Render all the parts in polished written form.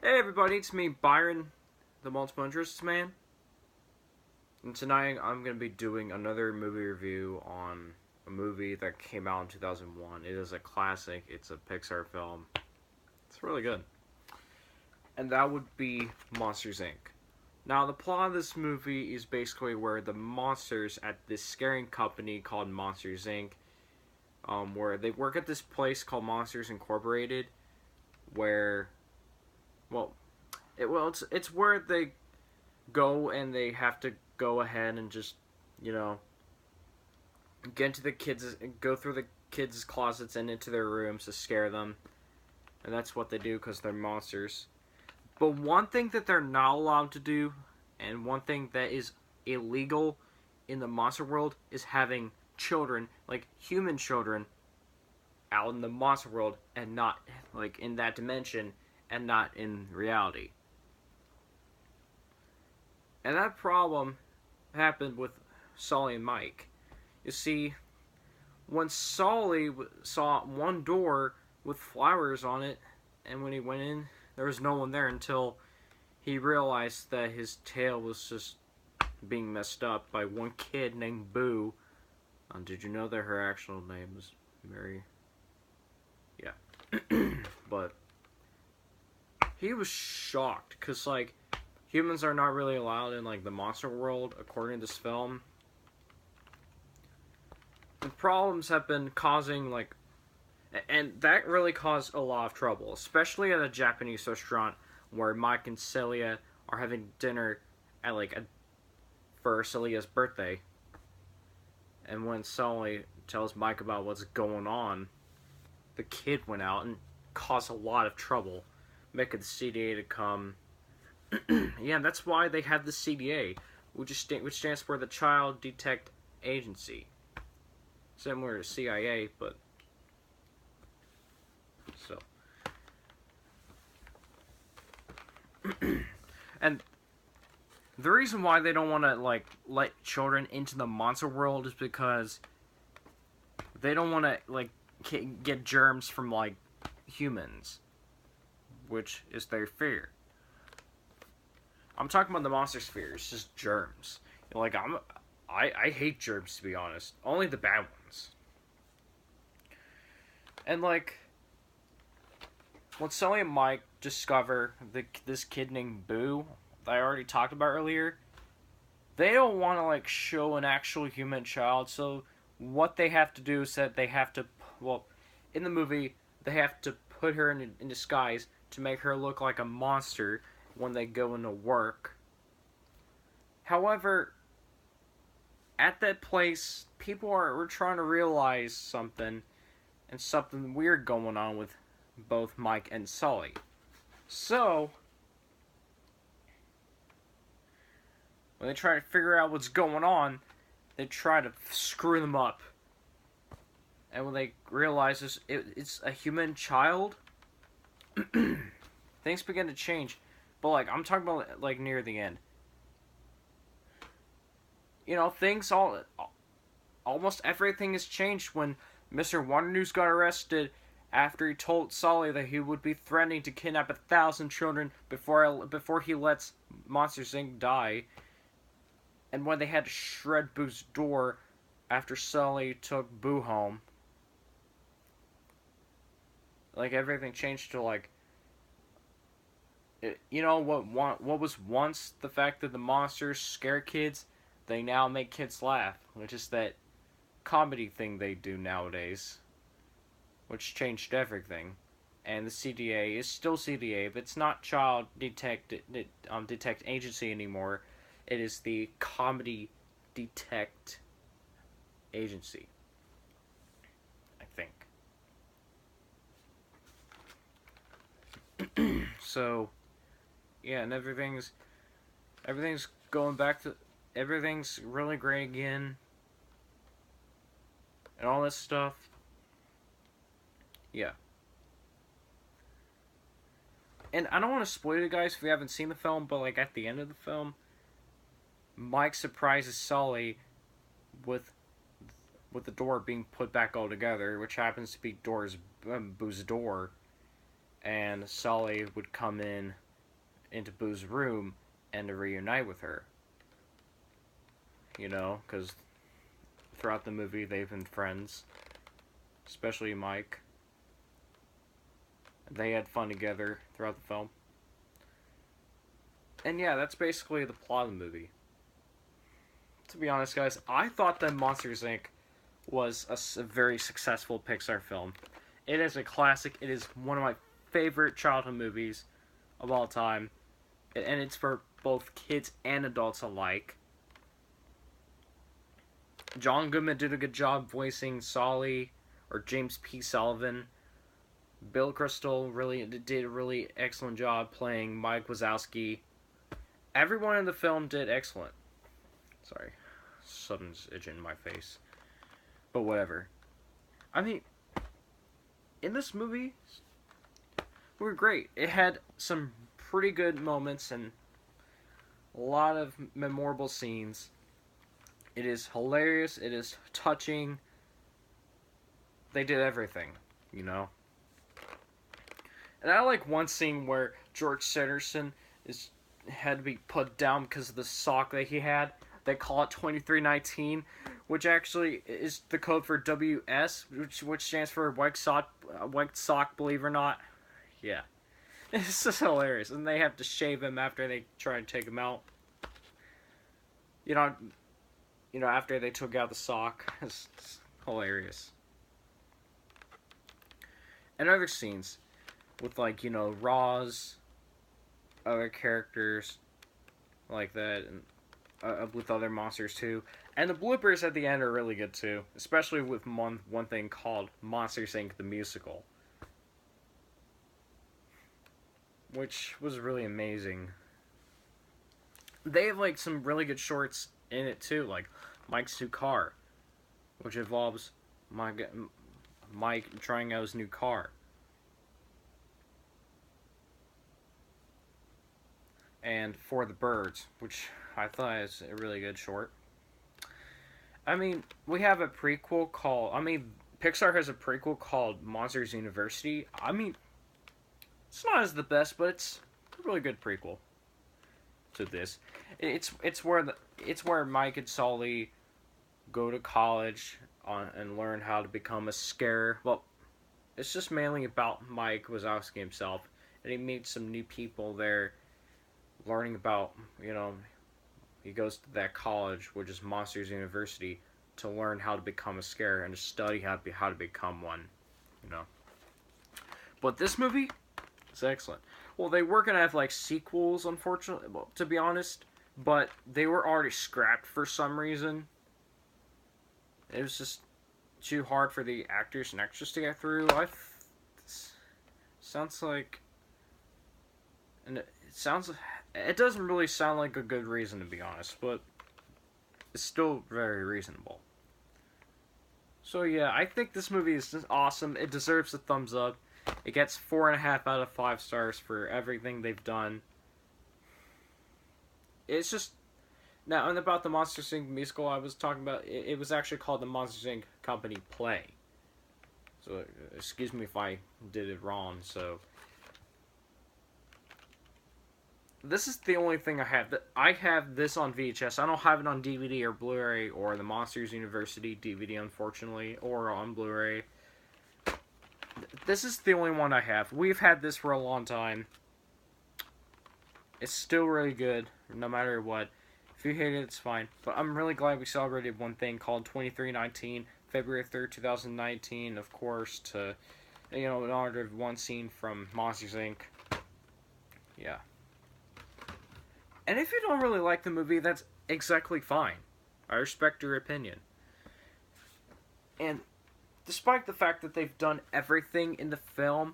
Hey everybody, it's me, Byron, the Multiple Interests Man. And tonight I'm going to be doing another movie review on a movie that came out in 2001. It is a classic, it's a Pixar film. It's really good. And that would be Monsters Inc. Now, the plot of this movie is basically where the monsters at this scaring company called Monsters Inc., where they work at this place called Monsters Incorporated, where, well, it's where they go and they have to go ahead and just, you know, get into the kids, go through the kids' closets and into their rooms to scare them. And that's what they do because they're monsters. But one thing that they're not allowed to do, and one thing that is illegal in the monster world, is having children, like human children, out in the monster world and not, like, in that dimension and not in reality. And that problem happened with Sully and Mike. You see, when Sully saw one door with flowers on it, and when he went in, there was no one there until he realized that his tail was just being messed up by one kid named Boo. Did you know that her actual name was Mary? Yeah. But he was shocked because, like, humans are not really allowed in, like, the monster world according to this film. The problems have been causing, like, and that really caused a lot of trouble, especially at a Japanese restaurant where Mike and Celia are having dinner at, like, for Celia's birthday. And when Sully tells Mike about what's going on, the kid went out and caused a lot of trouble, making the CDA to come. Yeah, that's why they have the CDA, which stands for the Child Detect Agency, similar to CIA, but so. And the reason why they don't want to, like, let children into the monster world is because they don't want to, like, get germs from, like, humans, which is their fear. I'm talking about the monster sphere. It's just germs. Like, I hate germs, to be honest. Only the bad ones. And, like, when Sully and Mike discover this kid named Boo that I already talked about earlier, they don't want to, like, show an actual human child. So what they have to do is that they have to, well, in the movie, they have to put her in disguise to make her look like a monster when they go into work. However, at that place, people were trying to realize something, and something weird going on with both Mike and Sully. So, when they try to figure out what's going on, they try to screw them up. And when they realize it's a human child, things begin to change. But, like, I'm talking about, like, near the end. You know, almost everything has changed when Mr. Wonder News got arrested after he told Sully that he would be threatening to kidnap 1,000 children before he lets Monsters Inc. die. And when they had to shred Boo's door after Sully took Boo home. Like, everything changed to, like, you know what was once the fact that the monsters scare kids, they now make kids laugh, which is that comedy thing they do nowadays, which changed everything. And the CDA is still CDA, but it's not Child Detect Agency anymore. It is the Comedy Detect Agency, I think. So, yeah, and everything's going back to everything's really great again, and all this stuff. Yeah. And I don't want to spoil you guys if you haven't seen the film, but, like, at the end of the film, Mike surprises Sully with the door being put back all together, which happens to be Boo's door, and Sully would come in into Boo's room and to reunite with her. You know, because throughout the movie they've been friends, especially Mike. They had fun together throughout the film. And yeah, that's basically the plot of the movie. To be honest, guys, I thought that Monsters Inc. was a very successful Pixar film. It is a classic. It is one of my favorite childhood movies of all time. And it's for both kids and adults alike. John Goodman did a good job voicing Solly, or James P. Sullivan. Bill Crystal really did a really excellent job playing Mike Wazowski. Everyone in the film did excellent. Sorry, something's itching in my face. But whatever. I mean, in this movie, we were great. It had some pretty good moments and a lot of memorable scenes. It is hilarious. It is touching. They did everything, you know. And I like one scene where George Sanderson had to be put down because of the sock that he had. They call it 2319, which actually is the code for WS, which stands for white sock, believe it or not. Yeah. It's just hilarious. And they have to shave him after they try and take him out. You know, after they took out the sock. It's hilarious. And other scenes with, like, you know, Roz, other characters like that, and with other monsters too. And the bloopers at the end are really good too, especially with one thing called Monsters Inc. the Musical, which was really amazing. They have, like, some really good shorts in it too, like Mike's new car, which involves Mike trying out his new car. And For the Birds, which I thought is a really good short. I mean, we have a prequel called... Pixar has a prequel called Monsters University. I mean, it's not as the best, but it's a really good prequel to this. It's where Mike and Sully go to college and learn how to become a scare. Well, it's just mainly about Mike Wazowski himself, and he meets some new people there, learning about, you know, he goes to that college, which is Monsters University, to learn how to become a scare and to study how to become one, you know. But this movie is excellent. Well, they were gonna have, like, sequels, unfortunately, well, to be honest, but they were already scrapped for some reason. It was just too hard for the actors and actresses to get through. Sounds like, and it doesn't really sound like a good reason, to be honest, but it's still very reasonable. So yeah, I think this movie is just awesome. It deserves a thumbs up. It gets 4.5 out of 5 stars for everything they've done. It's just... Now, and about the Monsters Inc. musical I was talking about, it was actually called the Monsters Inc. Company Play. So, excuse me if I did it wrong, so... This is the only thing I have. I have this on VHS. I don't have it on DVD or Blu-ray or the Monsters University DVD, unfortunately, or on Blu-ray. This is the only one I have. We've had this for a long time. It's still really good, no matter what. If you hate it, it's fine. But I'm really glad we celebrated one thing called 2319, February 3rd, 2019, of course, to, you know, in honor of one scene from Monsters Inc. Yeah. And if you don't really like the movie, that's exactly fine. I respect your opinion. And despite the fact that they've done everything in the film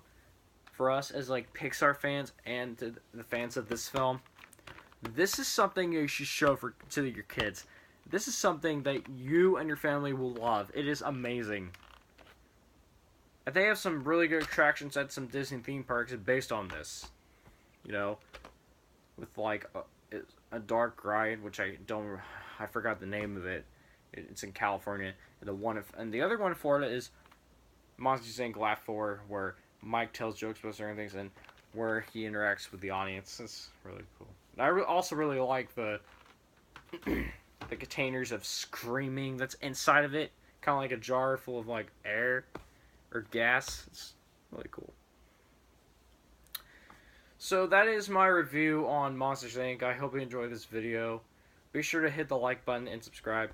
for us as, like, Pixar fans and the fans of this film, this is something you should show to your kids. This is something that you and your family will love. It is amazing. And they have some really good attractions at some Disney theme parks based on this. You know, with, like, a dark ride, which I forgot the name of it. It's in California. And the other one in Florida is Monsters Inc. Laugh 4, where Mike tells jokes about certain things, and where he interacts with the audience. It's really cool. And I also really like the the containers of screaming that's inside of it, kind of like a jar full of like air or gas. It's really cool. So that is my review on Monsters Inc. I hope you enjoyed this video. Be sure to hit the like button and subscribe.